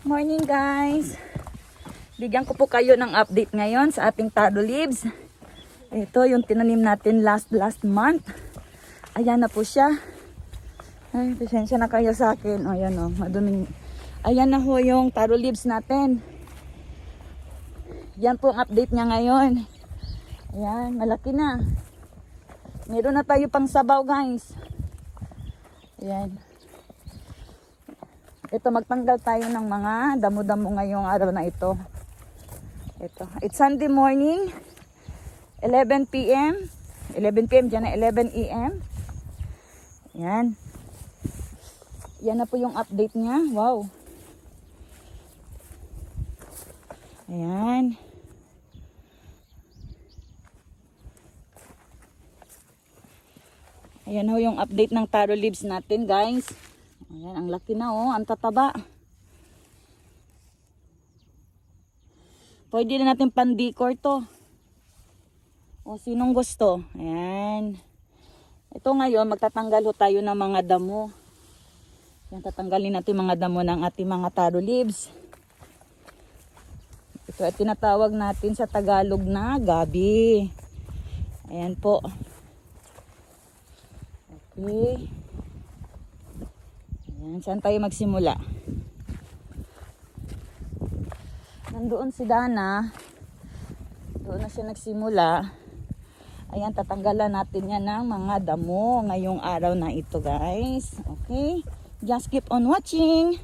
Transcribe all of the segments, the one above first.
Morning guys. Bigyan ko po kayo ng update ngayon sa ating taro leaves. Ito yung tinanim natin last month. Ayan na po siya. Ay, pasensya na kayo sa akin. O, ayan o, maduming. Ayan na ho yung taro leaves natin. Yan po ang update niya ngayon. Ayan, malaki na. Meron na tayo pang sabaw guys. Ayan. Ito, magtanggal tayo ng mga damo-damo ngayong araw na ito. Ito. It's Sunday morning, 11 p.m. 11 p.m. dyan na 11 a.m. Yan. Yan na po yung update niya. Wow. Ayan. Ayan ho yung update ng taro leaves natin guys. Ayan, ang laki na oh, ang tataba. Pwede na natin pandikor to. O sinong gusto? Ayan. Ito ngayon, magtatanggal ho tayo ng mga damo. Ayan, tatanggalin natin mga damo ng ating mga taro leaves. Ito ay tinatawag natin sa Tagalog na gabi. Ayan po. Okay. Ayan, saan tayo magsimula? Nandoon si Dana. Doon na siya nagsimula. Ayan, tatanggalan natin yan ng mga damo ngayong araw na ito guys. Okay? Just keep on watching.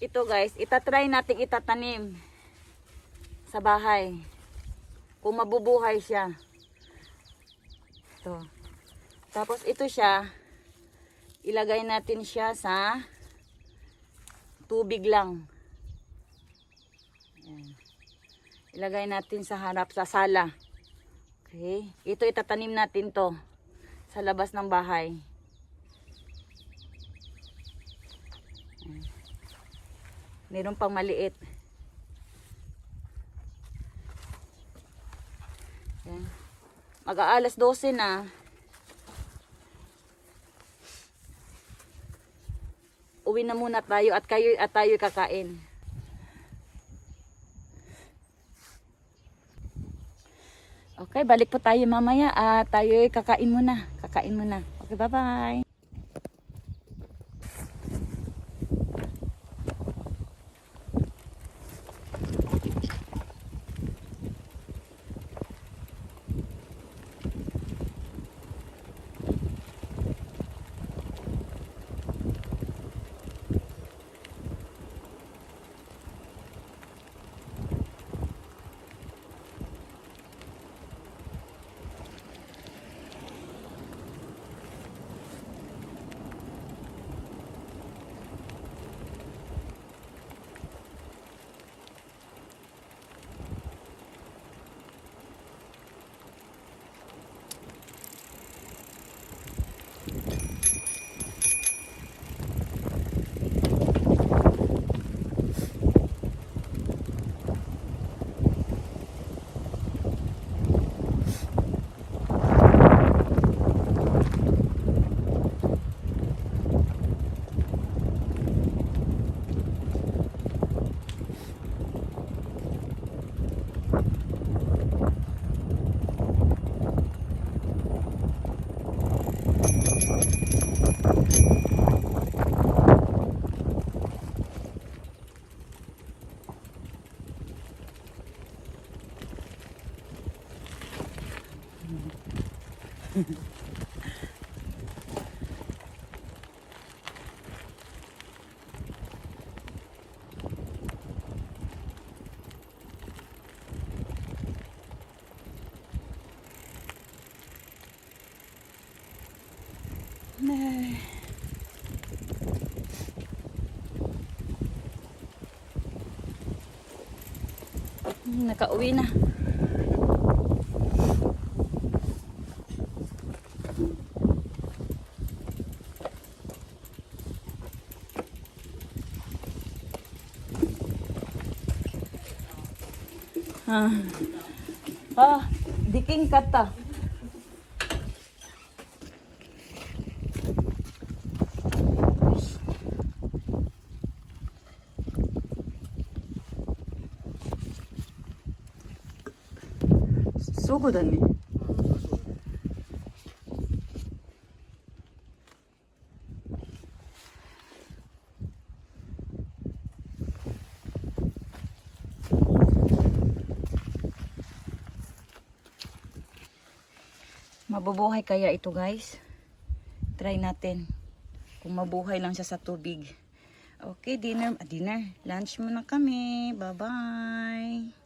Ito guys, itatry natin itatanim sa bahay. Kung mabubuhay siya. Ito. Tapos ito siya, ilagay natin siya sa tubig lang. Ayan. Ilagay natin sa harap, sa sala. Okay. Ito itatanim natin to sa labas ng bahay. Ayan. Meron pang maliit. Ayan. Mag-aalas 12 na. Uwi na muna tayo at tayo kakain. Okay, balik po tayo mamaya at tayo kakain muna. Kakain muna. Okay, bye-bye. Nakauwi na. Diking kata. Sugo da ne. Mabubuhay kaya ito guys? Try natin. Kung mabuhay lang siya sa tubig. Okay, dinner. Lunch muna kami. Bye-bye.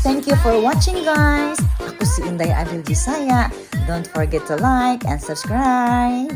Thank you for watching guys! Ako si Inday Adil Bisaya. Don't forget to like and subscribe!